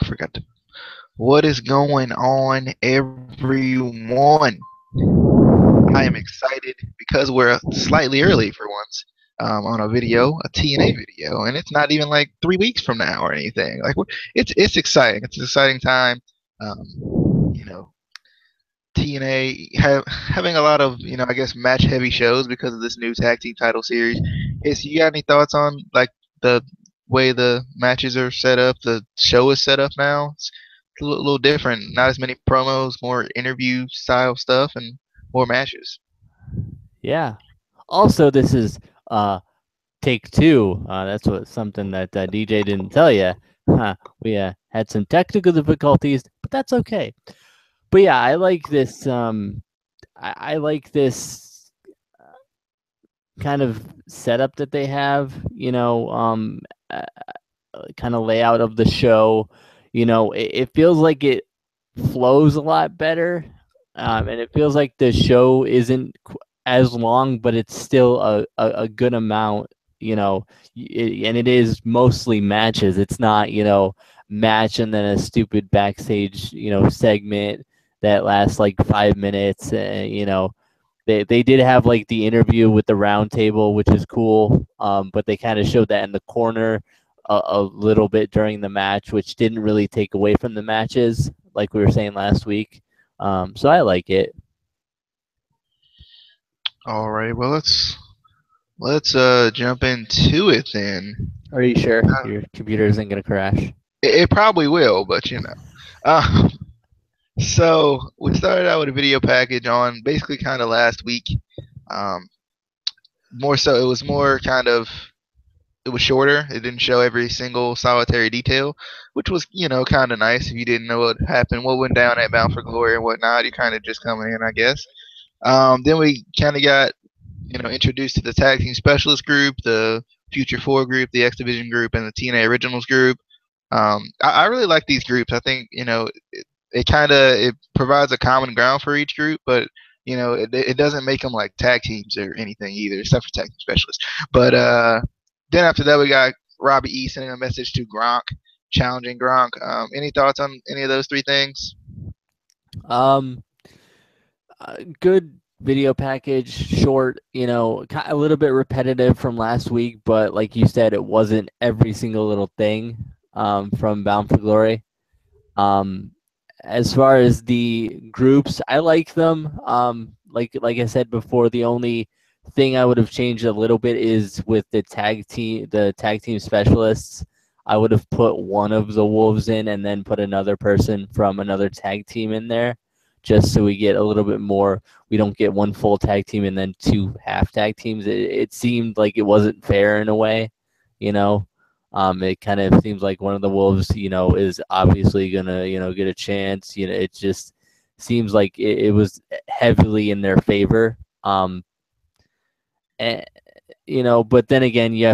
I forgot to. What is going on, everyone? I am excited because we're slightly early for once on a video, a TNA video, and it's not even like 3 weeks from now or anything. Like it's exciting. It's an exciting time. Um, you know, TNA having a lot of I guess match heavy shows because of this new tag team title series. Is you got any thoughts on like the way the matches are set up, the show is set up now? It's a little different. Not as many promos, more interview style stuff, and more matches. Yeah. Also, this is take two. That's what something that DJ didn't tell you. We had some technical difficulties, but that's okay. But yeah, I like this. I like this kind of setup that they have. Uh, kind of layout of the show. It feels like it flows a lot better, and it feels like the show isn't as long, but it's still a good amount. And it is mostly matches. It's not match and then a stupid backstage segment that lasts like 5 minutes. They did have like the interview with the round table, which is cool. But they kind of showed that in the corner a little bit during the match, which didn't really take away from the matches, like we were saying last week. So I like it. All right, well let's jump into it then. Are you sure your computer isn't gonna crash? It probably will, but Um, so we started out with a video package on basically kind of last week. Um, More so, it was more kind of it was shorter. It didn't show every single solitary detail, which was kind of nice. If you didn't know what happened, what went down at Bound for Glory and whatnot, you kind of just coming in, I guess. Then we kind of got introduced to the tag team specialist group, the Future Four group, the X Division group, and the TNA Originals group. I really like these groups. I think it provides a common ground for each group, but it doesn't make them like tag teams or anything either, except for tag team specialists. But then after that, we got Robbie E sending a message to Gronk, challenging Gronk. Any thoughts on any of those three things? Um, Good video package, short. A little bit repetitive from last week, but like you said, it wasn't every single little thing from Bound for Glory. Um, as far as the groups, I like them. Like I said before, the only thing I would have changed a little bit is with the tag team specialists. I would have put one of the Wolves in and then put another person from another tag team in there, just so we get a little bit more. We don't get one full tag team and then two half tag teams. It seemed like it wasn't fair in a way, you know. It kind of seems like one of the Wolves, is obviously gonna, get a chance. It just seems like it was heavily in their favor. And, but then again, you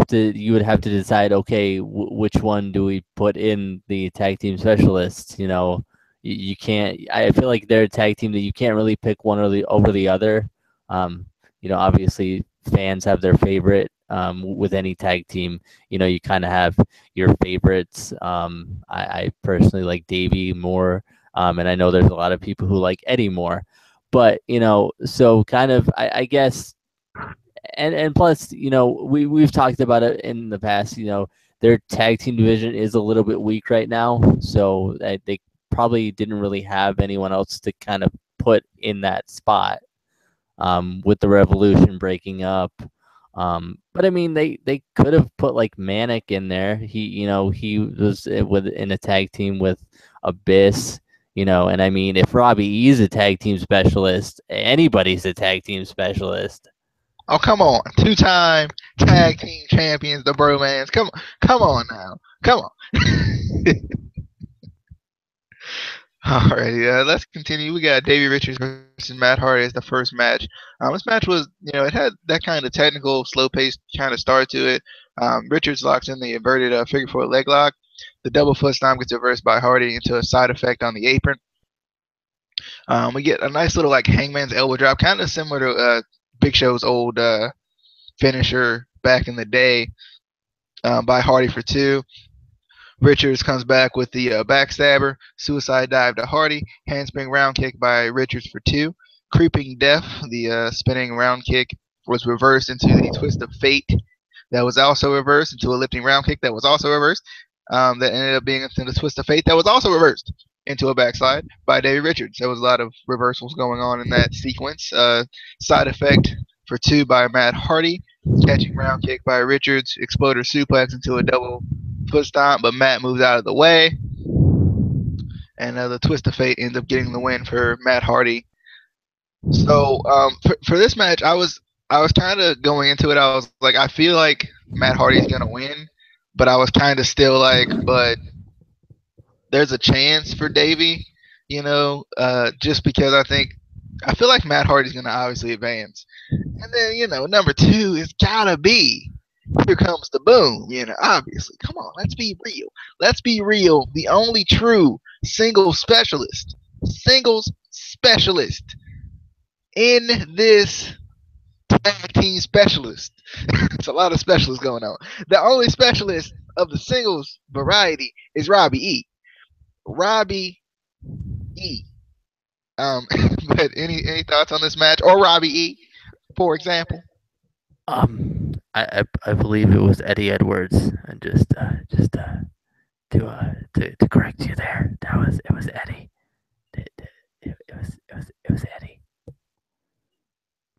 would have to decide, okay, which one do we put in the tag team specialists? You can't. I feel like they're a tag team that you can't really pick one or the over the other. Obviously, fans have their favorite. With any tag team, you kind of have your favorites. I personally like Davey more, and I know there's a lot of people who like Eddie more. But so kind of, I guess, and plus, we've talked about it in the past. Their tag team division is a little bit weak right now, so they probably didn't really have anyone else to kind of put in that spot, with the Revolution breaking up. But I mean, they could have put like Manic in there. He was in a tag team with Abyss. And I mean, if Robbie E is a tag team specialist, anybody's a tag team specialist. Oh, come on, two-time tag team champions, the Bromans. Come on now, come on. Alrighty, let's continue. We got Davey Richards versus Matt Hardy as the first match. This match was, it had that kind of technical, slow-paced kind of start to it. Richards locks in the inverted figure four leg lock. The double foot stomp gets reversed by Hardy into a side effect on the apron. We get a nice little like hangman's elbow drop, kind of similar to Big Show's old finisher back in the day by Hardy for two. Richards comes back with the backstabber, suicide dive to Hardy, handspring round kick by Richards for 2. Creeping Death, the spinning round kick, was reversed into the twist of fate. That was also reversed into a lifting round kick. That was also reversed. That ended up being into the twist of fate. That was also reversed into a backslide by Davey Richards. There was a lot of reversals going on in that sequence. Side effect for 2 by Matt Hardy. Catching round kick by Richards. Exploder suplex into a double foot stomp, but Matt moves out of the way. And the twist of fate ends up getting the win for Matt Hardy. So for this match, I was kind of going into it. I was like, I feel like Matt Hardy's gonna win, but I was kind of still like, but there's a chance for Davey, just because I feel like Matt Hardy's gonna obviously advance, and then number 2 is gotta be Here Comes the Boom. Obviously, come on, let's be real. Let's be real. The only true singles specialist in this tag team specialist. It's a lot of specialists going on. The only specialist of the singles variety is Robbie E. Robbie E. Um, but any thoughts on this match or Robbie E, for example? I believe it was Eddie Edwards, and to correct you there, it was Eddie. It was Eddie.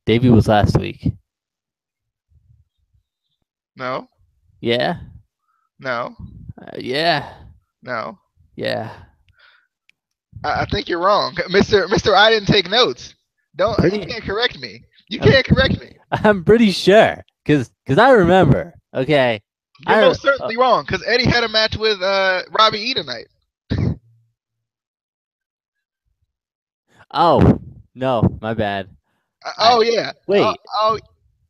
Davey was last week. No, Yeah. no, Yeah. no. Yeah. I think you're wrong, Mister. I didn't take notes. Don't You Pretty. can't correct me. You can't correct me. I'm pretty sure, cause I remember. Okay. You're most certainly wrong because Eddie had a match with Robbie E tonight. Oh no, my bad. Oh yeah. Wait. Oh.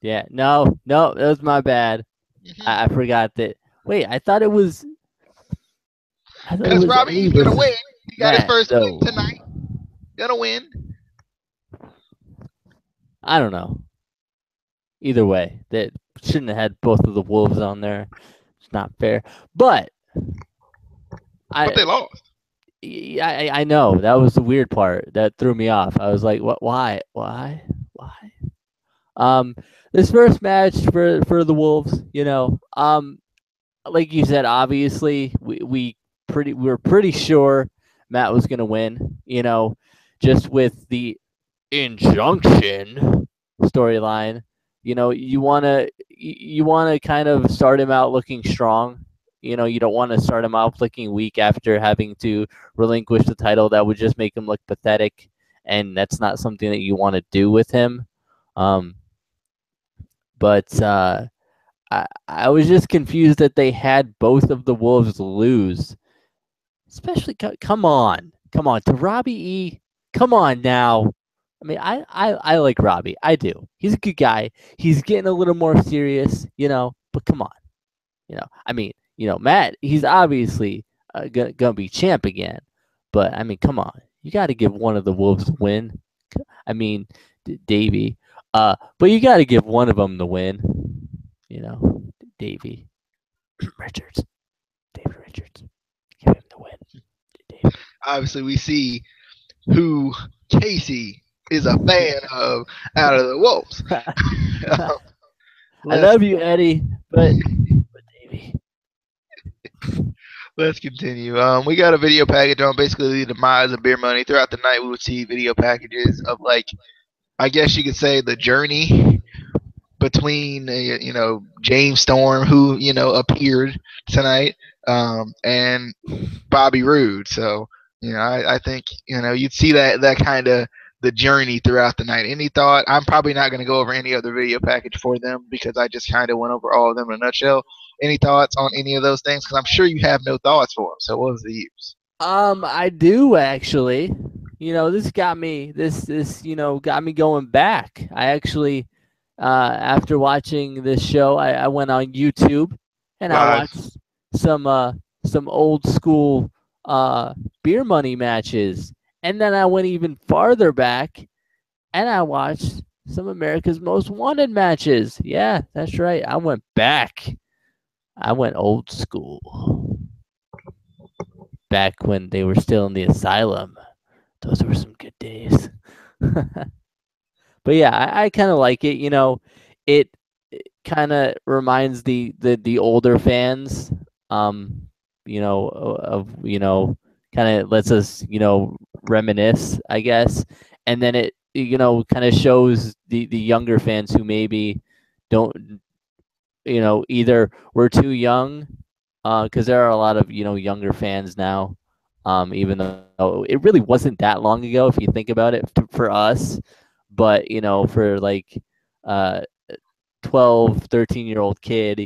Yeah. No. That was my bad. Mhm. I forgot that. Wait. I thought it was. Because Robbie Eddie E's gonna versus win. He got his Matt. first So win tonight. Gonna win. I don't know. Either way, that shouldn't have had both of the Wolves on there. It's not fair. But But they I lost. I know that was the weird part that threw me off. I was like, what? Why? Um, this first match for the Wolves, like you said, obviously we were pretty sure Matt was gonna win. Just with the injunction storyline. You wanna kind of start him out looking strong. You don't want to start him out looking weak after having to relinquish the title. That would just make him look pathetic, and that's not something that you want to do with him. Um, but I was just confused that they had both of the Wolves lose. Especially, come on, to Robbie E. Come on now. I mean, I like Robbie. I do. He's a good guy. He's getting a little more serious, but come on. I mean, Matt, he's obviously gonna be champ again. But I mean, come on. You got to give one of the Wolves a win. I mean, Davey. But you got to give one of them the win. Davey Richards. Davey Richards. Give him the win. Davey. Obviously, we see who Casey is a fan of out of the Wolves. I love you, Eddie, but Davey. Let's continue. We got a video package on basically the demise of beer money. Throughout the night, we would see video packages of I guess you could say the journey between James Storm, who appeared tonight, and Bobby Roode. So I think you'd see that kind of the journey throughout the night. Any thought? I'm probably not going to go over any other video package for them because I just kind of went over all of them in a nutshell. Any thoughts on any of those things? Because I'm sure you have no thoughts for them. So what was the use? I do actually. This got me. This got me going back. I actually, after watching this show, I went on YouTube and I Live. watched some old school beer money matches, and then I went even farther back and I watched some America's Most Wanted matches. Yeah, that's right. I went back. I went old school. back when they were still in the asylum. Those were some good days. But yeah, I kind of like it. It, it kind of reminds the older fans, um, of kind of lets us reminisce, I guess, and then it kind of shows the younger fans who maybe don't either we're too young, because there are a lot of younger fans now, even though it really wasn't that long ago if you think about it for us, but for like uh 12, 13-year-old kid,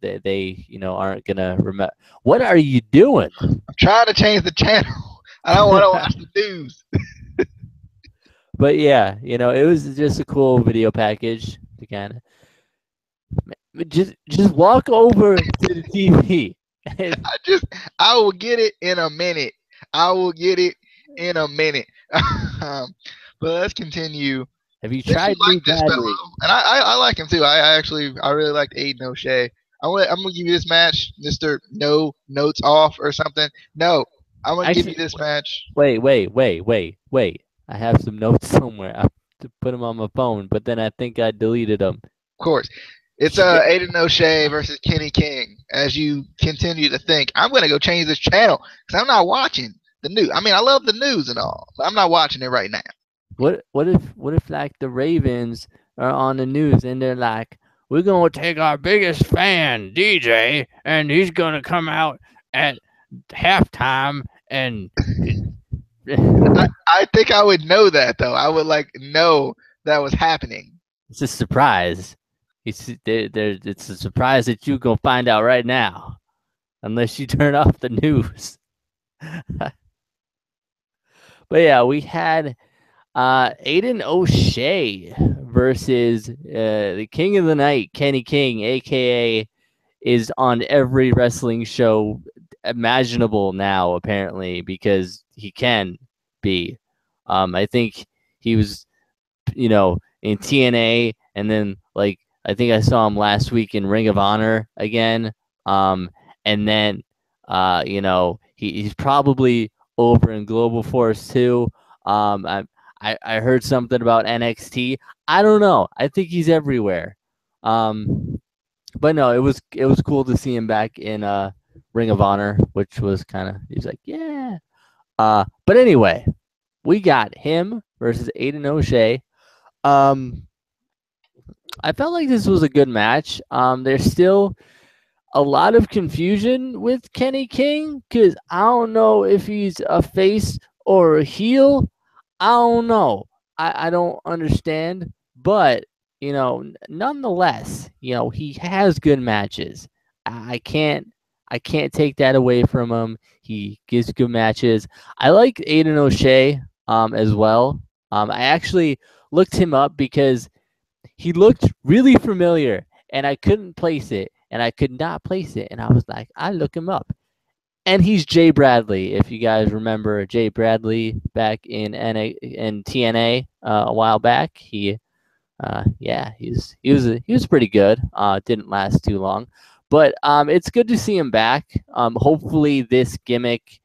they aren't gonna remember. What are you doing? I'm trying to change the channel. I don't want to watch the news. But yeah, it was just a cool video package to kind of just walk over to the TV. And I just, I will get it in a minute. I will get it in a minute. But let's continue. have you Since you tried like new this fellow, battery? and I like him too. I actually I really liked Aiden O'Shea. I'm gonna give you this match, Mister No Notes Off or something. No, I'm gonna give you Actually, this match. wait. I have some notes somewhere. I have to put them on my phone, but then I think I deleted them. Of course, it's Shit. Aiden O'Shea versus Kenny King. As you continue to think, I'm gonna go change this channel because I'm not watching the news. I mean, I love the news and all, but I'm not watching it right now. What if like the Ravens are on the news and they're like, we're gonna take our biggest fan, DJ, and he's gonna come out at halftime and I think I would know that though. I would like know that was happening. it's a surprise. It's a surprise that you gonna find out right now, unless you turn off the news. But yeah, we had Aiden O'Shea versus the King of the Night, Kenny King, aka is on every wrestling show imaginable now, apparently, because he can be. I think he was, in TNA, and then like I think I saw him last week in Ring of Honor again. And then he's probably over in Global Force too. I heard something about NXT. I don't know. I think he's everywhere. But no, it was cool to see him back in Ring of Honor, which was kind of he's like, yeah. But anyway, we got him versus Aiden O'Shea. Um, I felt like this was a good match. There's still a lot of confusion with Kenny King because I don't know if he's a face or a heel. I don't know. I don't understand. But, nonetheless, he has good matches. I can't I can't take that away from him. He gives good matches. I like Aiden O'Shea as well. I actually looked him up because he looked really familiar and I couldn't place it and I could not place it. And I was like, I look him up. And he's Jay Bradley. If you guys remember Jay Bradley back in TNA a while back, he was pretty good. Didn't last too long, but it's good to see him back. Hopefully this gimmick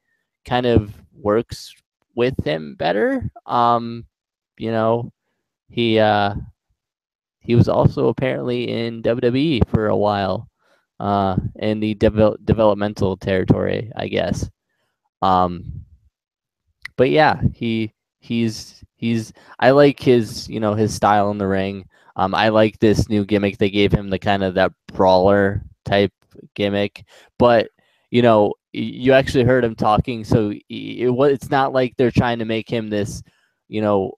kind of works with him better. You know, he uh, he was also apparently in WWE for a while, in the developmental territory, I guess. Um, but yeah, he's I like his style in the ring. I like this new gimmick they gave him, the kind of that brawler type gimmick. But you actually heard him talking, so it's not like they're trying to make him this, you know,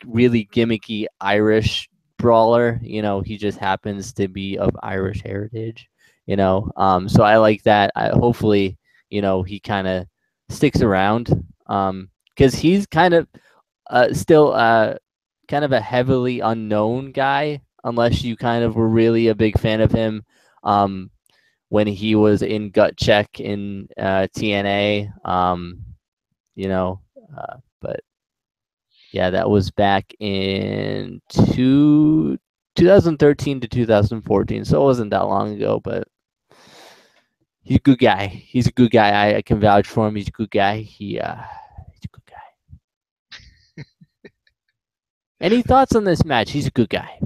really gimmicky Irish brawler. He just happens to be of Irish heritage. So I like that. Hopefully, he kind of sticks around. Because he's kind of still kind of a heavily unknown guy, unless you kind of were really a big fan of him when he was in Gut Check in TNA. But yeah, that was back in 2013 to 2014, so it wasn't that long ago. But He's a good guy. He's a good guy. I can vouch for him. He's a good guy. He's a good guy. Any thoughts on this match? He's a good guy.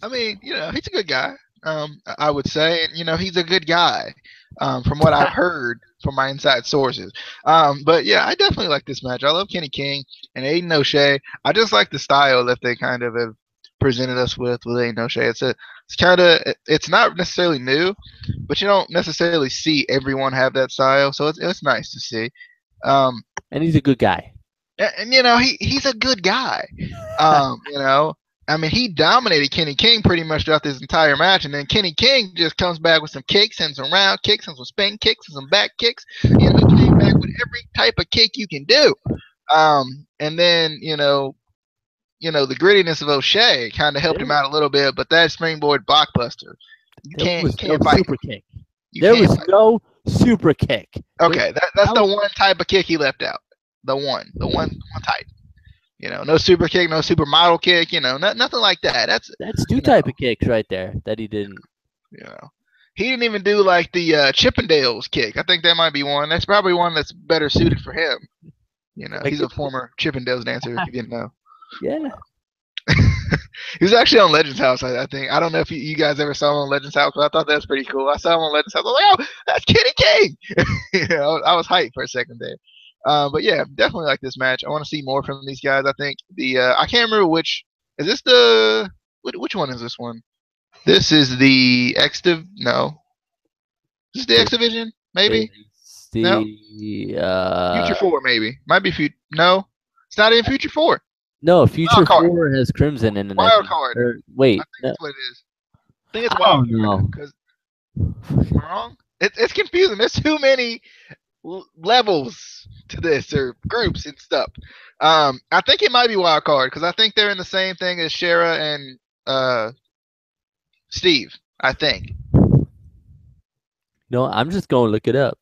I mean, he's a good guy. I would say, and he's a good guy. From what I've heard from my inside sources. But yeah, I definitely like this match. I love Kenny King and Aiden O'Shea. I just like the style that they kind of have presented us with Aiden O'Shea. It's not necessarily new, but you don't necessarily see everyone have that style, so it's nice to see. And he's a good guy. And he's a good guy. I mean, he dominated Kenny King pretty much throughout this entire match, and then Kenny King just comes back with some kicks and some round kicks and some spin kicks and some back kicks. He came back with every type of kick you can do. And then the grittiness of O'Shea kind of helped him out a little bit, but that springboard blockbuster, you can't fight. Super kick. There was no super kick. Okay, that's the one type of kick he left out. The one type. No super kick, no supermodel kick. Nothing like that. That's two type of kicks right there that he didn't. He didn't even do like the Chippendales kick. I think that might be one. That's probably one that's better suited for him. He's a former Chippendales dancer. If you didn't know. Yeah. He was actually on Legends House. I think. I don't know if you guys ever saw him on Legends House, but I thought that was pretty cool. I saw him on Legends House. I was like, oh, that's Kenny King. I was hyped for a second there. But yeah, definitely like this match. I want to see more from these guys. I think I can't remember which is this which one is this one? This is the No, this is the X Division, maybe. No, Future 4 maybe. Might be Future. No, it's not in Future 4. No, Future 4 has Crimson in it. Wild Card. Wait, I think that's what it is. I think it's Wild Card. Because am I wrong? It's confusing. There's too many levels to this or groups and stuff. I think it might be Wild Card because I think they're in the same thing as Shara and Steve. I think. No, I'm just going to look it up.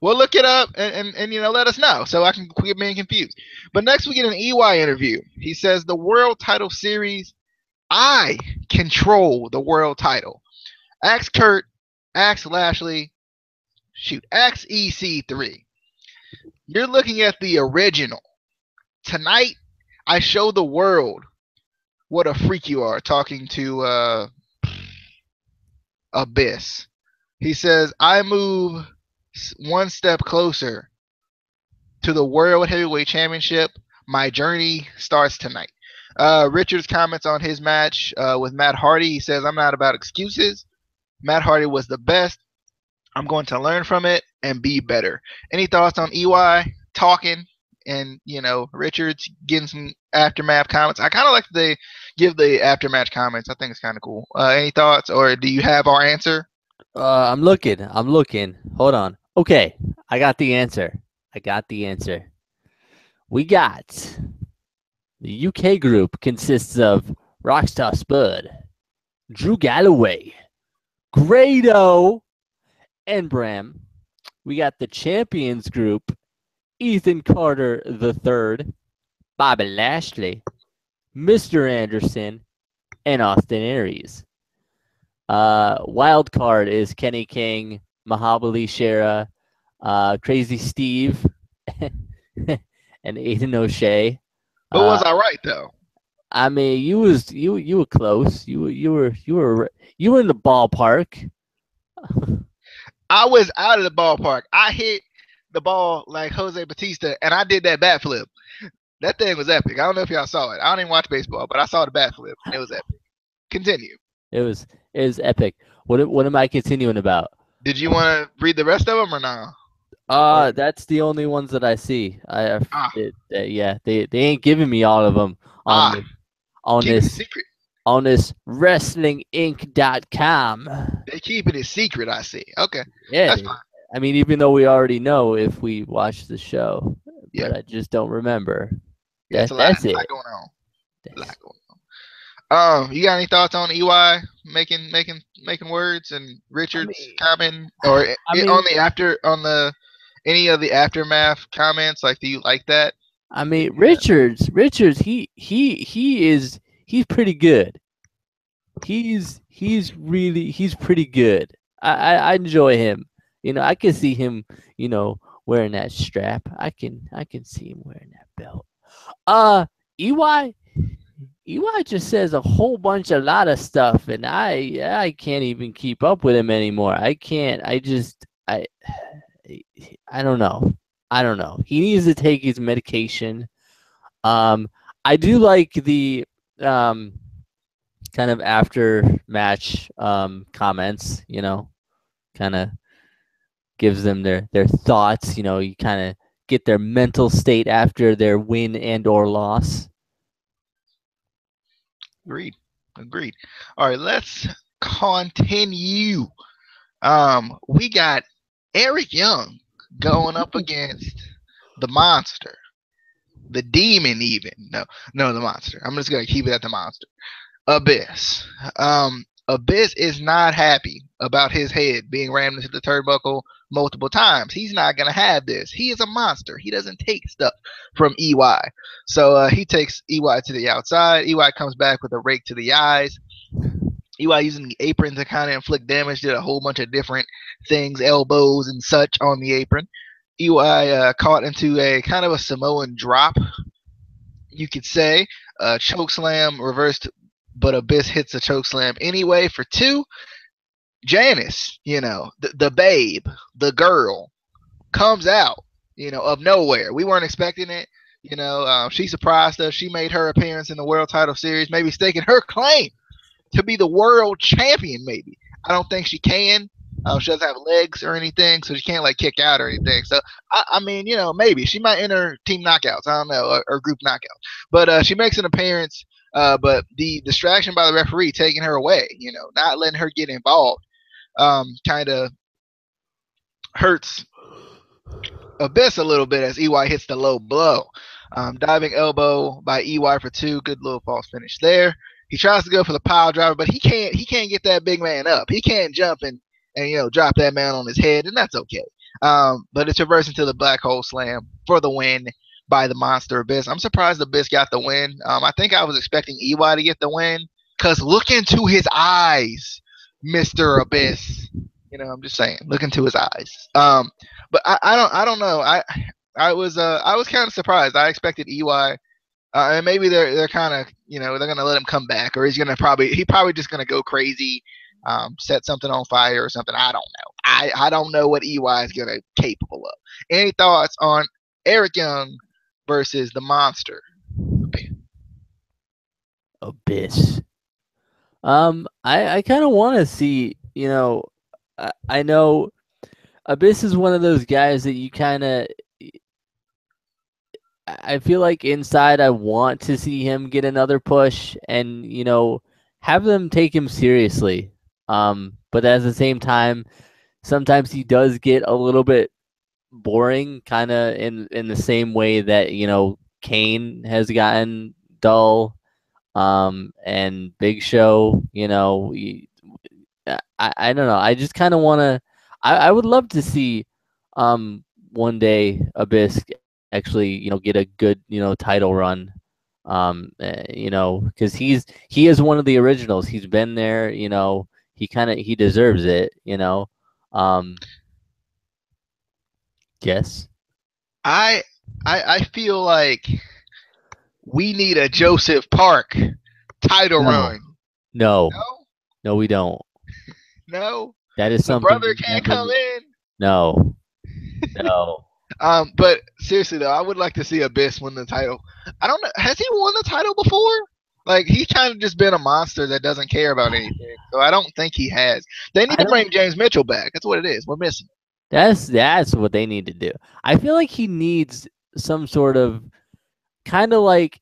Well, look it up and let us know so I can quit being confused. But next we get an EY interview. He says the World Title Series, I control the World Title. Axe Kurt, axe Lashley, axe EC3. You're looking at the original. Tonight, I show the world what a freak you are talking to Abyss. He says, I move one step closer to the World Heavyweight Championship. My journey starts tonight. Richards comments on his match with Matt Hardy. He says, I'm not about excuses. Matt Hardy was the best. I'm going to learn from it and be better. Any thoughts on EY talking and, Richards getting some aftermath comments? I kind of like that they give the aftermatch comments. I think it's kind of cool. Any thoughts, or do you have our answer? I'm looking. Hold on. Okay, I got the answer. We got the UK group consists of Rockstar Spud, Drew Galloway, Grado, and Bram. We got the Champions group, Ethan Carter III, Bobby Lashley, Mr. Anderson, and Austin Aries. Wild card is Kenny King, Mahabali Shera, Crazy Steve, and Aiden O'Shea. But was I right though? I mean, you were close. You were in the ballpark. I was out of the ballpark. I hit the ball like Jose Batista, and I did that bat flip. That thing was epic. I don't know if y'all saw it. I don't even watch baseball, but I saw the bat flip, and it was epic. Continue. It was epic. What am I continuing about? Did you want to read the rest of them or no? That's the only ones that I see. Yeah, they ain't giving me all of them on this WrestlingInc.com. They keeping it secret, I see. Okay. Yeah. That's fine. I mean, even though we already know if we watch the show, but I just don't remember. Yeah, that's it. A lot going on. You got any thoughts on EY making words and Richards comment or on any of the aftermath comments? Like, do you like that? I mean, Richards, he's pretty good. He's pretty good. I enjoy him. I can see him, wearing that strap. I can see him wearing that belt. EY EY just says a whole bunch a lot of stuff, and I can't even keep up with him anymore. I can't. I don't know. I don't know. He needs to take his medication. Um, I do like the um kind of after match comments. Kind of gives them their thoughts. You kind of get their mental state after their win and or loss. Agreed. Agreed. All right, let's continue. We got Eric Young going up against the monster, the demon, even. No, the monster. I'm just gonna keep it at the monster. Abyss. Abyss is not happy about his head being rammed into the turnbuckle multiple times. He's not gonna have this. He is a monster. He doesn't take stuff from EY. So he takes EY to the outside. EY comes back with a rake to the eyes. EY using the apron to kind of inflict damage, did a whole bunch of different things, elbows and such on the apron. EY caught into a kind of a Samoan drop, you could say. Choke slam reversed, but Abyss hits a choke slam anyway for two. Janice, the babe, the girl, comes out, of nowhere. We weren't expecting it. She surprised us. She made her appearance in the World Title Series, maybe staking her claim to be the world champion, maybe. I don't think she can. She doesn't have legs or anything, so she can't like kick out or anything. So I mean, maybe she might enter team knockouts. I don't know, or group knockouts. But she makes an appearance. But the distraction by the referee taking her away, not letting her get involved, kind of hurts Abyss a little bit as EY hits the low blow. Diving elbow by EY for two. Good little false finish there. He tries to go for the pile driver, but he can't. He can't get that big man up. He can't jump and drop that man on his head, and that's okay. But it's reversed into the black hole slam for the win by the Monster Abyss. I'm surprised Abyss got the win. I think I was expecting EY to get the win because look into his eyes, Mister Abyss. I'm just saying, look into his eyes. But I don't know. I was kind of surprised. I expected EY. And maybe they're kind of they're gonna let him come back, or he probably just gonna go crazy, set something on fire or something. I don't know. I don't know what EY is gonna capable of. Any thoughts on Eric Young versus the Monster? Abyss. I kind of want to see. I know Abyss is one of those guys that you kind of. I feel like inside I want to see him get another push and have them take him seriously. But at the same time, sometimes he does get a little bit boring, kind of in the same way that Kane has gotten dull. And Big Show, I don't know. I just kind of want to. I would love to see one day Abyss actually get a good title run. Because he is one of the originals. He's been there. He deserves it. Yes. I feel like we need a Joseph Park title run. No, No, we don't. no. That is The something. brother can't come in. No. But seriously though, I would like to see Abyss win the title. I don't know. Has he won the title before? Like he's kind of just been a monster that doesn't care about anything. So I don't think he has. They need to bring James Mitchell back. That's what it is. We're missing. That's what they need to do. I feel like he needs some sort of kind of like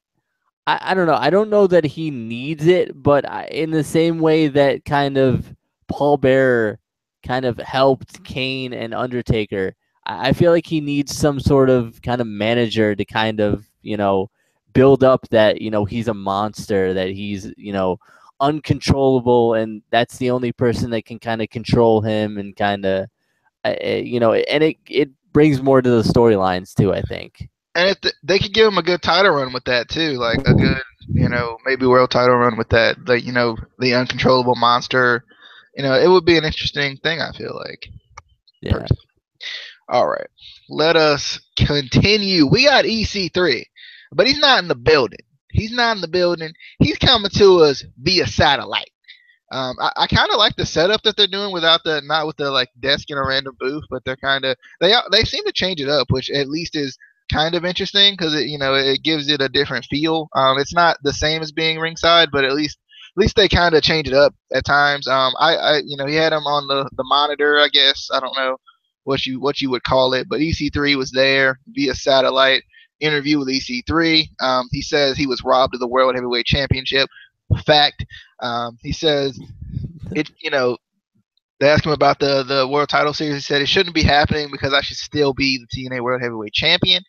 I don't know. I don't know that he needs it, but in the same way that kind of Paul Bearer kind of helped Kane and Undertaker, I feel like he needs some sort of kind of manager to kind of build up that he's a monster, that he's uncontrollable, and that's the only person that can kind of control him and kind of and it brings more to the storylines too, I think. And if they could give him a good title run with that too, like a good, maybe world title run with that, the uncontrollable monster, it would be an interesting thing. I feel like. Yeah. person. All right, let us continue. We got EC3, but he's not in the building. He's not in the building. He's coming to us via satellite. I kind of like the setup that they're doing without the not with the like desk in a random booth, but they're kind of they seem to change it up, which at least is kind of interesting because it gives it a different feel. It's not the same as being ringside, but at least they kind of change it up at times. He had him on the monitor, I guess. I don't know what you would call it, but EC3 was there via satellite interview with EC3. He says he was robbed of the World Heavyweight Championship. Fact. He says it. They asked him about the world title series. He said it shouldn't be happening because I should still be the TNA World Heavyweight Champion.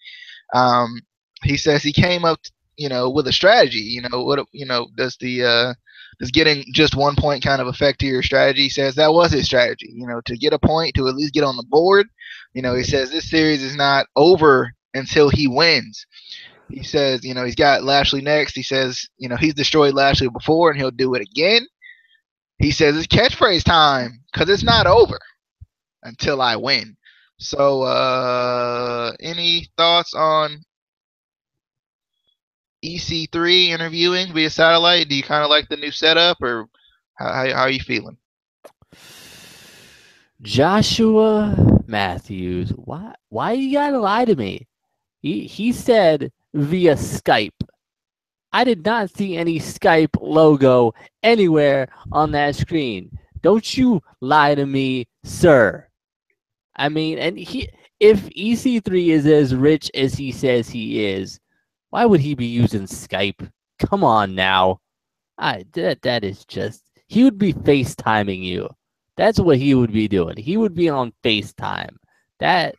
Um, he says he came up, with a strategy. Does getting just 1 point kind of affect your strategy? He says that was his strategy. To get a point, to at least get on the board. He says this series is not over until he wins. He says, he's got Lashley next. He says, he's destroyed Lashley before and he'll do it again. He says it's catchphrase time because it's not over until I win. So, any thoughts on EC3 interviewing via satellite? Do you kind of like the new setup, or how are you feeling? Joshua Matthews, why you gotta lie to me? He said via Skype. I did not see any Skype logo anywhere on that screen. Don't you lie to me, sir. I mean, if EC3 is as rich as he says he is, why would he be using Skype? Come on now. That is just, he would be FaceTiming you. That's what he would be doing. He would be on FaceTime. That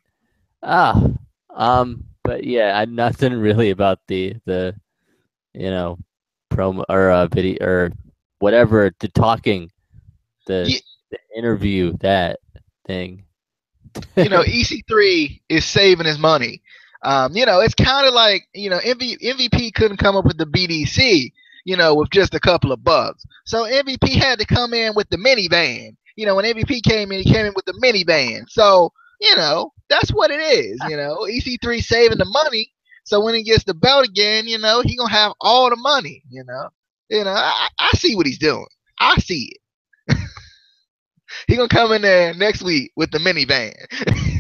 but yeah, nothing really about the promo or video or whatever, the talking, the, Yeah, the interview, that thing. EC3 is saving his money. It's kind of like MVP couldn't come up with the BDC, with just a couple of bucks. So MVP had to come in with the minivan. When MVP came in, he came in with the minivan. So that's what it is. EC3 saving the money. So when he gets the belt again, he gonna have all the money. I see what he's doing. I see it. He gonna come in there next week with the minivan.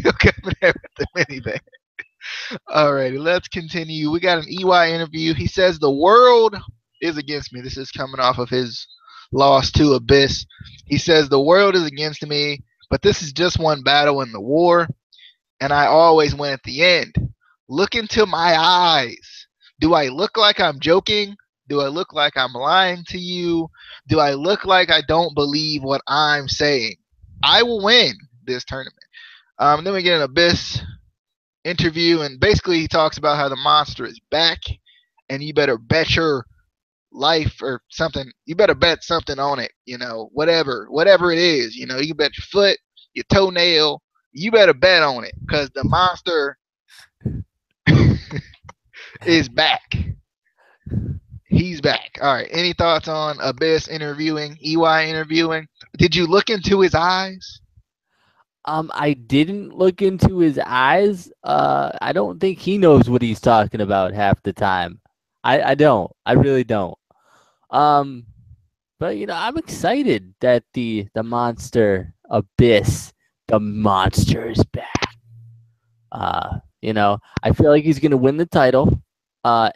He'll come in there with the minivan. Alrighty, let's continue. We got an EY interview. He says the world is against me. This is coming off of his loss to Abyss. He says the world is against me, but this is just one battle in the war, and I always win at the end. Look into my eyes. Do I look like I'm joking? Do I look like I'm lying to you? Do I look like I don't believe what I'm saying? I will win this tournament. Then we get an Abyss interview, and basically he talks about how the monster is back, and you better bet your life or something. You better bet something on it. Whatever it is. You can bet your foot, your toenail. You better bet on it because the monster is back. He's back. All right. Any thoughts on Abyss interviewing, EY interviewing? Did you look into his eyes? I didn't look into his eyes. I don't think he knows what he's talking about half the time. I don't. I really don't. Um, but I'm excited that the monster Abyss, the monster is back. I feel like he's gonna win the title.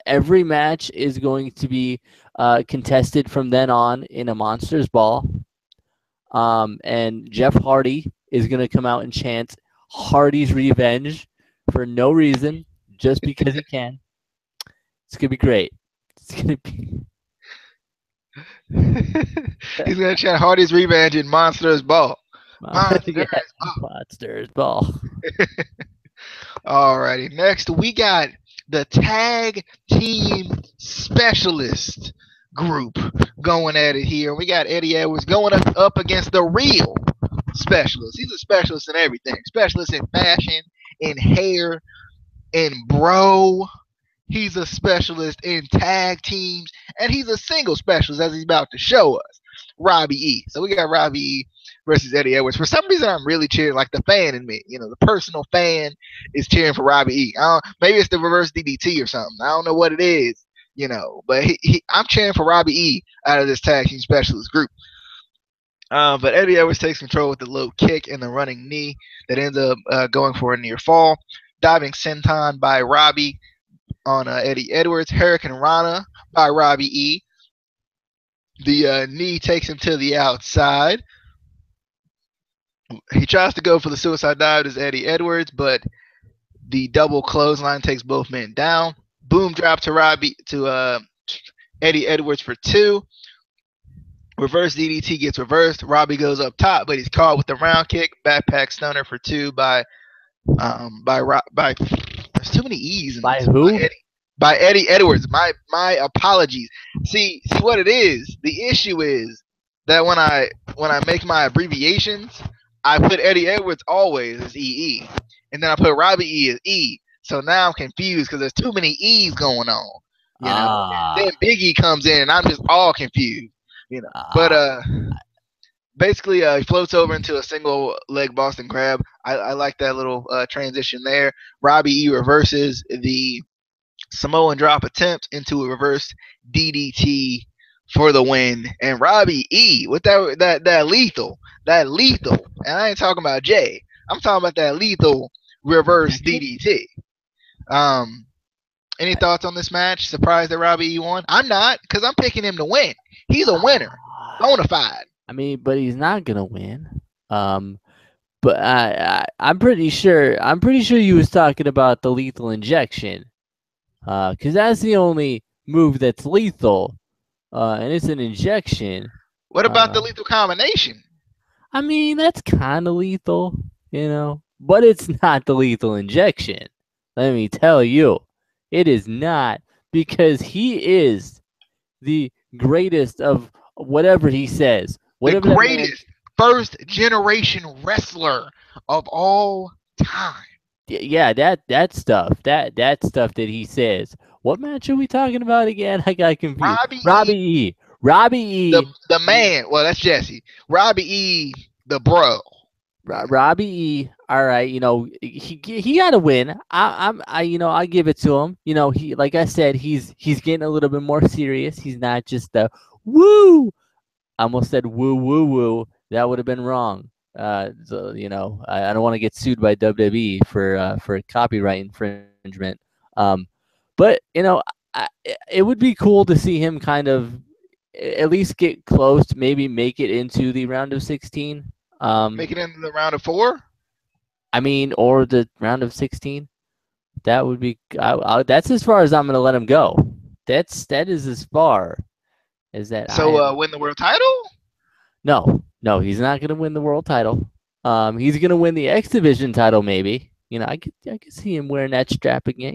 Every match is going to be contested from then on in a Monsters Ball. And Jeff Hardy is going to come out and chant Hardy's Revenge for no reason, just because he can. It's going to be great. It's going to be. He's going to chant Hardy's Revenge in Monsters Ball. Yeah, Monsters Ball. Alrighty. Next, we got the tag team specialist group going at it here. We got Eddie Edwards going up against the real specialist. He's a specialist in everything. Specialist in fashion, in hair, in bro. He's a specialist in tag teams, and he's a single specialist, as he's about to show us. Robbie E. So we got Robbie E versus Eddie Edwards. For some reason, I'm really cheering, like the fan in me, the personal fan is cheering for Robbie E. Maybe it's the reverse DDT or something. I don't know what it is, but I'm cheering for Robbie E out of this tag team specialist group. But Eddie Edwards takes control with the low kick and the running knee that ends up going for a near fall. Diving senton by Robbie on Eddie Edwards. Hurricane Rana by Robbie E. The knee takes him to the outside. He tries to go for the suicide dive as Eddie Edwards, but the double clothesline takes both men down. Boom drop to Eddie Edwards for 2. Reverse DDT gets reversed. Robbie goes up top, but he's caught with the round kick. Backpack stunner for 2 by there's too many E's in By this. who? By Eddie Edwards. My apologies. See what it is. The issue is that when I make my abbreviations, I put Eddie Edwards always as EE, and then I put Robbie E as E. So now I'm confused because there's too many E's going on. Then Big E comes in, and I'm just all confused. But basically, he floats over into a single leg Boston Crab. I like that little transition there. Robbie E reverses the Samoan drop attempt into a reverse DDT for the win. And Robbie E with that lethal, and I ain't talking about Jay. I'm talking about that lethal reverse DDT. Any thoughts on this match? Surprised that Robbie E won? I'm not, because I'm picking him to win. He's a winner, bona fide. I mean, but he's not gonna win. But I'm pretty sure you was talking about the lethal injection, because that's the only move that's lethal, and it's an injection. What about the lethal combination? I mean, that's kind of lethal, but it's not the lethal injection. Let me tell you, it is not, because he is the greatest of whatever he says. Whatever the greatest first generation wrestler of all time. Yeah, that stuff. That stuff that he says. What match are we talking about again? I got confused. Robbie E. The man. Well, that's Jesse. Robbie E. The bro. Robbie E. All right, he got to win. I give it to him. He, like I said, he's getting a little bit more serious. He's not just the woo. I almost said woo woo woo. That would have been wrong. So, I don't want to get sued by WWE for copyright infringement. But it would be cool to see him kind of at least get close, maybe make it into the round of 16. Make it into the round of 4. I mean, or the round of 16. That would be. That's as far as I'm going to let him go. That is as far as that. So win the world title? No, he's not going to win the world title. He's going to win the X Division title, maybe. I could see him wearing that strap again.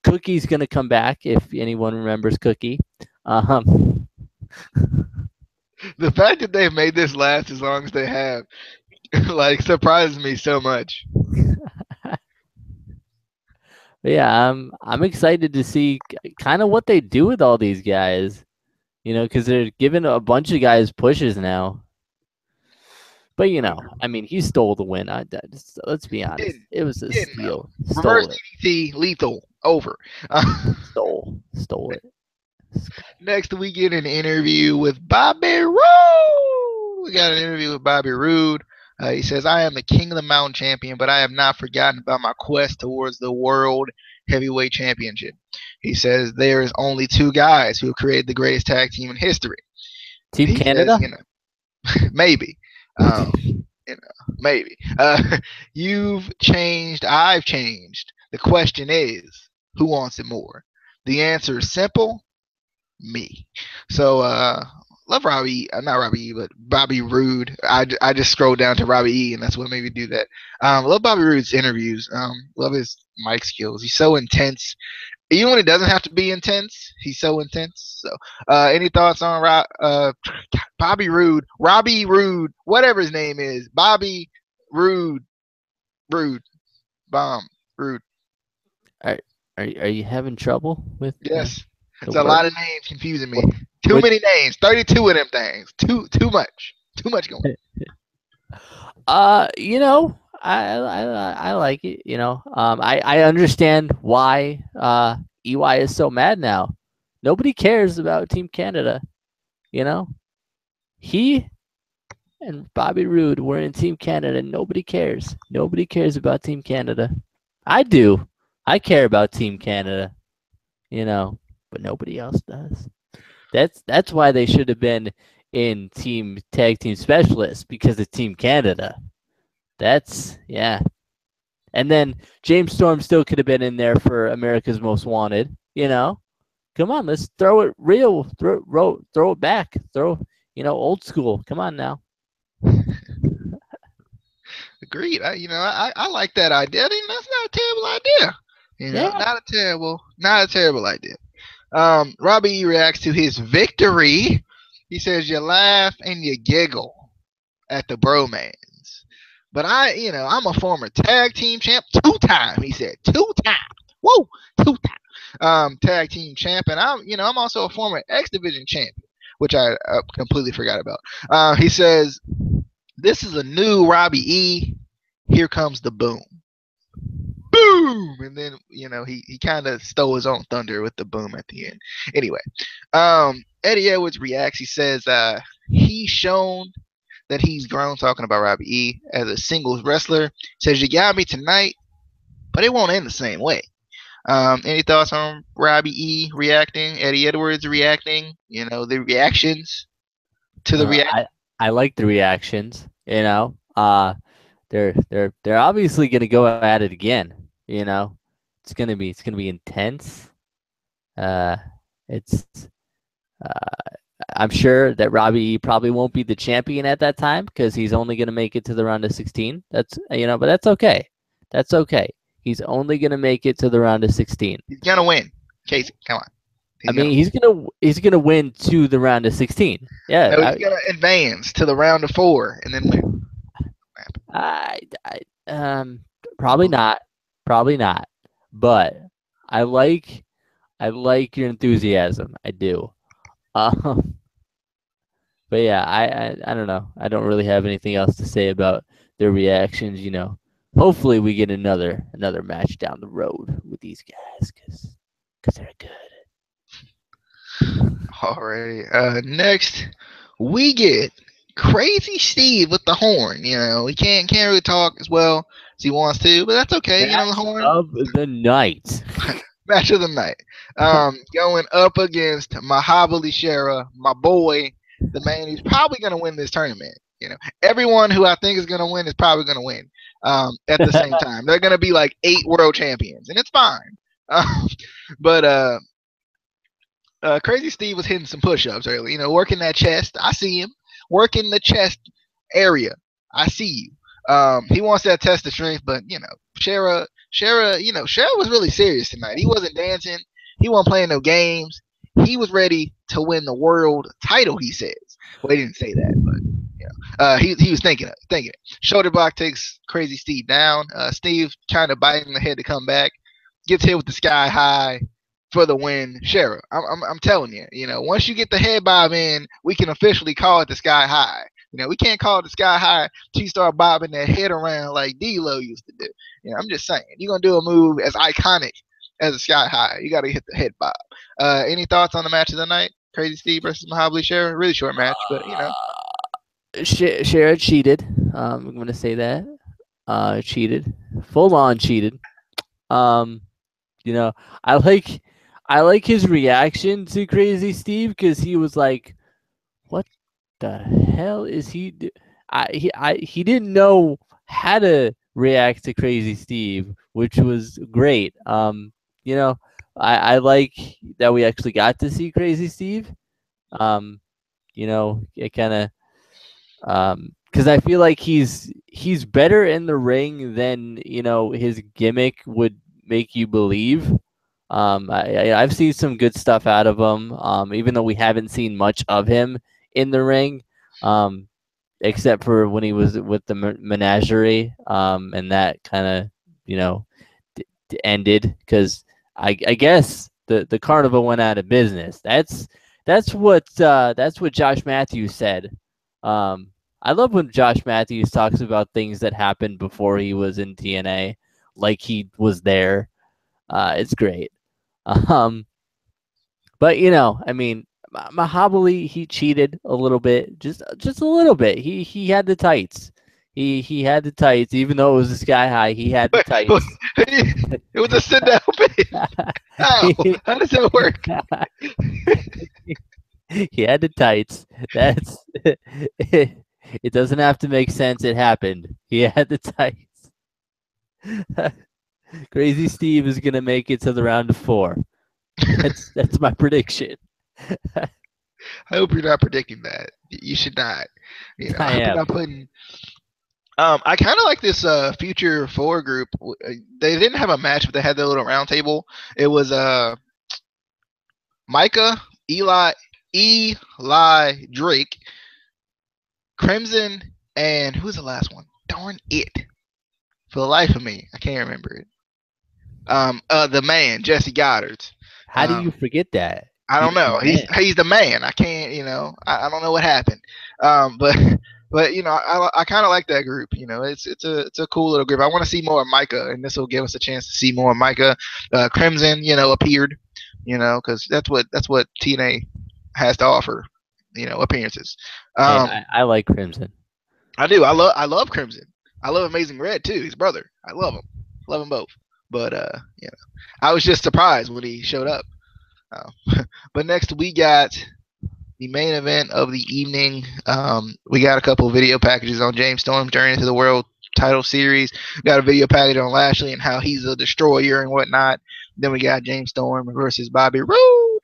Cookie's going to come back, if anyone remembers Cookie. The fact that they've made this last as long as they have, surprises me so much. Yeah, I'm excited to see kind of what they do with all these guys. Because they're giving a bunch of guys pushes now. But, I mean, he stole the win. Let's be honest. It was a steal. Reverse DDT, lethal, over. Stole it. Next, we get an interview with Bobby Roode. We got an interview with Bobby Roode. He says, I am the King of the Mountain champion, but I have not forgotten about my quest towards the World Heavyweight Championship. He says there is only 2 guys who have created the greatest tag team in history. Team Canada? Says, maybe. Maybe. You've changed. I've changed. The question is, who wants it more? The answer is simple. Me. So, love Robbie, not Robbie E, but Bobby Roode. I just scrolled down to Robbie E, and that's what made me do that. Love Bobby Roode's interviews. Love his mic skills. He's so intense. Even when it doesn't have to be intense, he's so intense. So, any thoughts on Bobby Roode? Robbie Roode, whatever his name is. Bobby Roode. Bomb. Roode. Are you having trouble with? Yes. It's a lot of names confusing me. Too many names. 32 of them things. Too much. Too much going. You know, I like it. You know, I understand why EY is so mad now. Nobody cares about Team Canada. You know, he and Bobby Roode were in Team Canada. Nobody cares. Nobody cares about Team Canada. I do. I care about Team Canada. You know, but nobody else does. That's why they should have been in Team Tag Team Specialists because of Team Canada. That's yeah. And then James Storm still could have been in there for America's Most Wanted. You know, come on, let's throw it real, throw it back, old school. Come on now. Agreed. I like that idea. I think that's not a terrible idea. Yeah. Not a terrible idea. Robbie E reacts to his victory. He says, "You laugh and you giggle at the bromance." But I'm a former tag team champ, 2 time. He said 2 times. Whoa, 2 time. Tag team champ, and I'm also a former X Division champion, which I completely forgot about. He says, "This is a new Robbie E. Here comes the boom." Boom, and then he kind of stole his own thunder with the boom at the end. Anyway, Eddie Edwards reacts. He says he's shown that he's grown, talking about Robbie E as a singles wrestler. Says, "You got me tonight, but it won't end the same way." Any thoughts on Robbie E reacting, Eddie Edwards reacting, the reactions to the react? I like the reactions. You know, they're obviously gonna go at it again. You know, it's gonna be intense. It's I'm sure that Robbie probably won't be the champion at that time because he's only gonna make it to the round of 16. That's but that's okay. That's okay. He's only gonna make it to the round of 16. He's gonna win. Casey, come on. He's gonna win to the round of 16. Yeah, no, he's gonna advance to the round of 4 and then win. Probably not. Probably not. But I like your enthusiasm. I do. But yeah, I don't know. I don't really have anything else to say about their reactions. Hopefully we get another match down the road with these guys because they're good. Alrighty. Next, we get Crazy Steve with the horn. He can't really talk as well as he wants to, but that's okay. The horn of the night. Match of the night. Going up against Mahabali Shera, my boy, the man who's probably going to win this tournament. Everyone who I think is going to win is probably going to win. At the same time, they're going to be like 8 world champions, and it's fine. But Crazy Steve was hitting some push-ups early. Working that chest. I see him working the chest area. I see you. He wants that test of strength, but Shera was really serious tonight. He wasn't dancing. He wasn't playing no games. He was ready to win the world title. He says. Well, he didn't say that, but he was thinking it. Shoulder block takes Crazy Steve down. Steve kind of biting the head to come back. Gets hit with the sky high for the win. Shera, I'm telling you, once you get the head bob in, we can officially call it the sky high. We can't call it the sky high till you start bobbing that head around like D-Lo used to do. I'm just saying, you're going to do a move as iconic as a sky high. You got to hit the head bob. Any thoughts on the match of the night? Crazy Steve versus Mahabali Shera? Really short match, but Shera cheated. I'm going to say that. Cheated. Full on cheated. I like his reaction to Crazy Steve because he was like, "What the hell is he?" He didn't know how to react to Crazy Steve, which was great. I like that we actually got to see Crazy Steve. It kind of because I feel like he's better in the ring than his gimmick would make you believe. I've seen some good stuff out of him, even though we haven't seen much of him in the ring, except for when he was with the menagerie, and that kind of ended because I guess the carnival went out of business. That's what Josh Matthews said I love when Josh Matthews talks about things that happened before he was in TNA, like he was there. It's great. Um, but I mean, Mahabali, he cheated a little bit, just a little bit. He had the tights. He had the tights, even though it was a sky high. He had the But tights. it was a sit down pitch. How? he, How does that work? he had the tights. That's it. It doesn't have to make sense. It happened. He had the tights. Crazy Steve is gonna make it to the round of 4. That's my prediction. I hope you're not predicting that. You should not. I I hope you're am. not putting. I kind of like this future four group. They didn't have a match, but they had their little round table. It was Micah, Eli Drake, Crimson, and who's the last one? Darn it! For the life of me, I can't remember it. The man, Jesse Goddard. How do you Um, forget that? I don't He's the know. He's man. he's the man. I can't. I don't know what happened. But but I kind of like that group. It's a cool little group. I want to see more of Micah, and this will give us a chance to see more of Micah. Crimson, appeared. Because that's what TNA has to offer. Appearances. Hey, Um, I like Crimson. I do. I love Crimson. I love Amazing Red too. His brother. I love him. Love them both. But I was just surprised when he showed up. But next we got the main event of the evening. We got a couple of video packages on James Storm journey to the world title series. We got a video package on Lashley and how he's a destroyer and whatnot. Then we got James Storm versus Bobby Roode.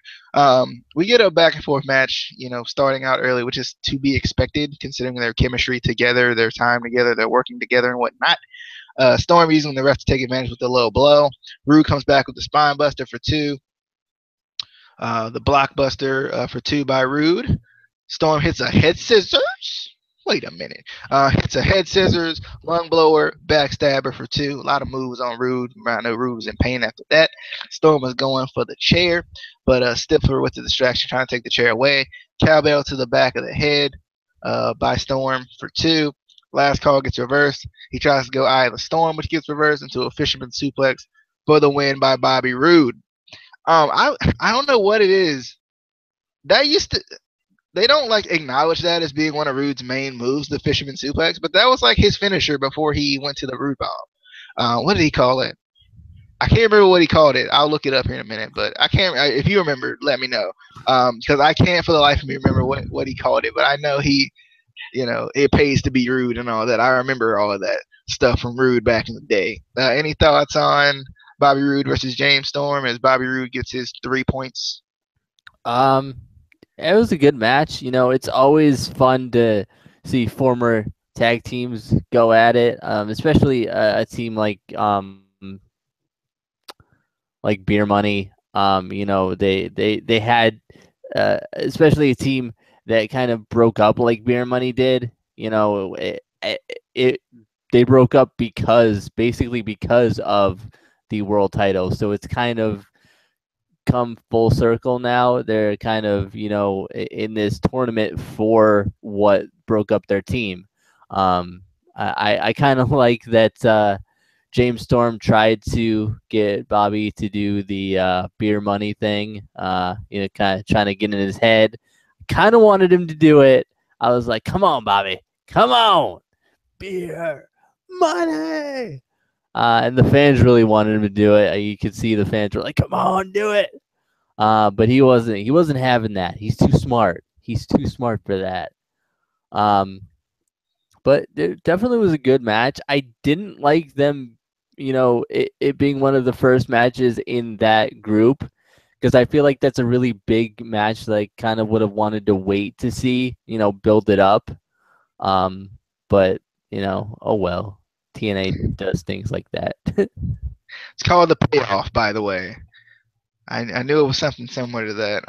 We get a back and forth match, starting out early, which is to be expected considering their chemistry together, their time together, they're working together and whatnot. Storm using the ref to take advantage with a low blow. Roode comes back with the spine buster for 2. The blockbuster for 2 by Rude. Storm hits a head scissors. Wait a minute. Hits a head scissors, lung blower, backstabber for 2. A lot of moves on Rude. I know Rude was in pain after that. Storm was going for the chair, but Stifler with the distraction trying to take the chair away. Cowbell to the back of the head by Storm for 2. Last call gets reversed. He tries to go eye of the Storm, which gets reversed into a fisherman suplex for the win by Bobby Roode. I don't know what it is. That used to they don't like acknowledge that as being one of Rude's main moves, the fisherman suplex, but that was like his finisher before he went to the Rude bomb. What did he call it? I can't remember what he called it. I'll look it up here in a minute, but I can't. If you remember, let me know. Because I can't for the life of me remember what he called it, but I know it pays to be rude and all that. I remember all of that stuff from Rude back in the day. Any thoughts on Bobby Roode versus James Storm as Bobby Roode gets his 3 points? Um, it was a good match. It's always fun to see former tag teams go at it, especially a team like Beer Money. They had especially a team that kind of broke up like Beer Money did. It they broke up basically because of the world title. So it's kind of come full circle now. They're kind of, in this tournament for what broke up their team. I kind of like that James Storm tried to get Bobby to do the beer money thing, kind of trying to get in his head. Kind of wanted him to do it. I was like, come on, Bobby. Come on. Beer money. And the fans really wanted him to do it. You could see the fans were like, "Come on, do it!" But he wasn't. He wasn't having that. He's too smart. He's too smart for that. Um, but it definitely was a good match. I didn't like them, it being one of the first matches in that group because I feel like that's a really big match that I kind of would have wanted to wait to see, build it up. But oh well. TNA does things like that. It's called the payoff, by the way. I knew it was something similar to that.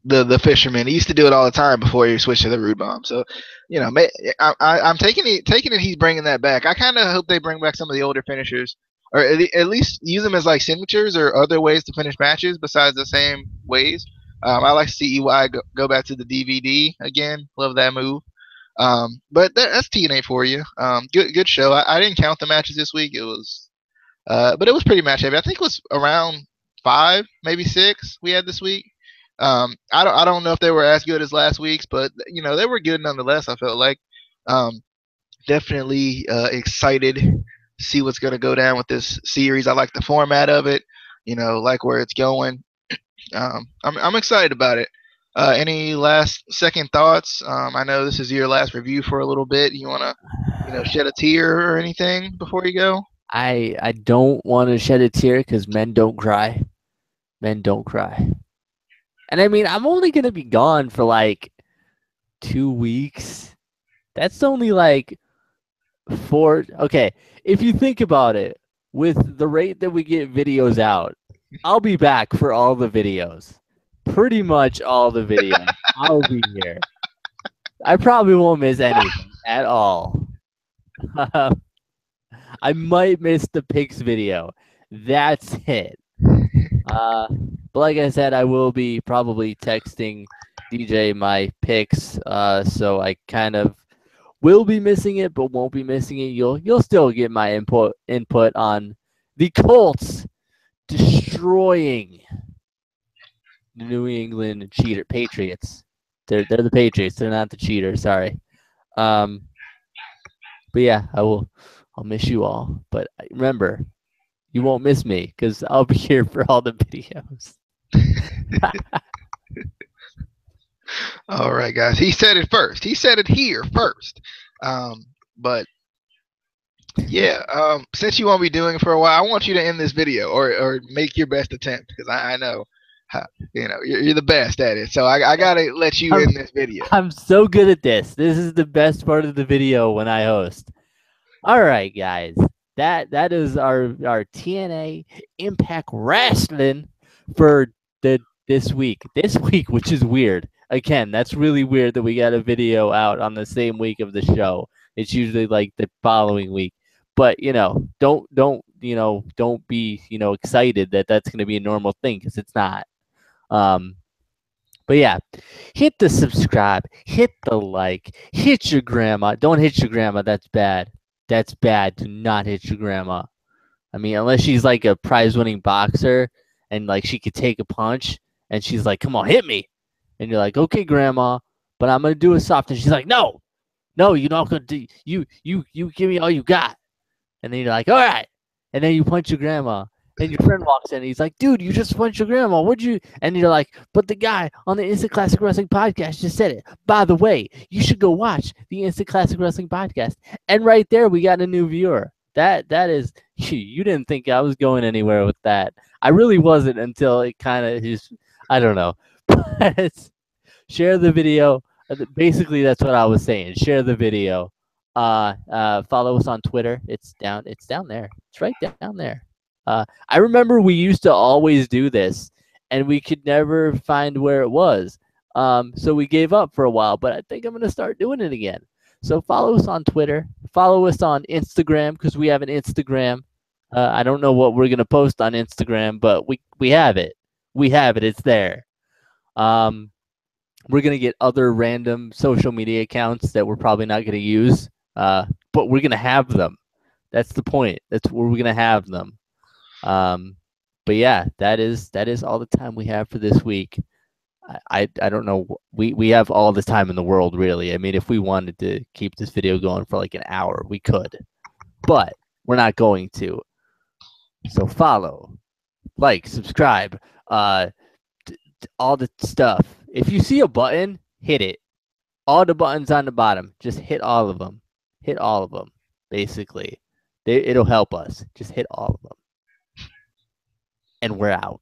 The fisherman, he used to do it all the time before he switched to the Rude bomb. So, I'm taking it. He's bringing that back. I kind of hope they bring back some of the older finishers, or at least use them as like signatures or other ways to finish matches besides the same ways. I like to see EY go back to the DVD again. Love that move. But that's TNA for you. Good show. I didn't count the matches this week. It was but it was pretty match heavy. I think it was around 5, maybe 6 we had this week. I don't know if they were as good as last week's, but they were good nonetheless. I felt like definitely excited to see what's going to go down with this series. I like the format of it. Like where it's going. I'm excited about it. Any last second thoughts? I know this is your last review for a little bit. You want to, shed a tear or anything before you go? I don't want to shed a tear because men don't cry. Men don't cry. And I mean, I'm only gonna be gone for like 2 weeks. That's only like 4. Okay, if you think about it, with the rate that we get videos out, I'll be back for all the videos. Pretty much all the videos. I'll be here. I probably won't miss anything at all. I might miss the picks video. That's it. But like I said, I will be probably texting DJ my picks. So I kind of will be missing it, but won't be missing it. You'll still get my input on the Colts destroying the New England Patriots. They're the Patriots. They're not the cheaters. Sorry. But yeah, I'll miss you all. But remember, you won't miss me because I'll be here for all the videos. All right, guys. He said it first. He said it here first. But yeah, since you won't be doing it for a while, I want you to end this video or make your best attempt because I know, you're the best at it. So I gotta let you end this video. I'm so good at this. This is the best part of the video when I host. All right, guys. That is our TNA Impact Wrestling for this week. This week, which is weird. Again, that's really weird that we got a video out on the same week of the show. It's usually like the following week. But don't be excited that that's going to be a normal thing because it's not. But yeah, hit the subscribe, hit the like, hit your grandma. Don't hit your grandma. That's bad. That's bad. Do not hit your grandma. I mean, unless she's like a prize-winning boxer and like she could take a punch and she's like, "Come on, hit me," and you're like, "Okay, grandma, but I'm gonna do it soft." And she's like, "No, you're not gonna do. You give me all you got." And then you're like, "All right," and then you punch your grandma. And your friend walks in and he's like, "Dude, you just punched your grandma. What'd you?" And you're like, "But the guy on the Instant Classic Wrestling Podcast just said it. By the way, you should go watch the Instant Classic Wrestling Podcast." And right there, we got a new viewer. That is, you didn't think I was going anywhere with that. I really wasn't until it kind of just, I don't know. But share the video. Basically, that's what I was saying. Share the video. Follow us on Twitter. It's down there. It's right down there. I remember we used to always do this, and we could never find where it was. So we gave up for a while, but I think I'm going to start doing it again. So follow us on Twitter. Follow us on Instagram because we have an Instagram. I don't know what we're going to post on Instagram, but we have it. We have it. It's there. We're going to get other random social media accounts that we're probably not going to use, but we're going to have them. That's the point. That's where we're going to have them. But yeah, that is all the time we have for this week. I don't know. We have all the time in the world, really. I mean, if we wanted to keep this video going for like an hour, we could, but we're not going to. So follow, like, subscribe, all the stuff. If you see a button, hit it. All the buttons on the bottom, just hit all of them. Hit all of them, basically. It'll help us. Just hit all of them. And we're out.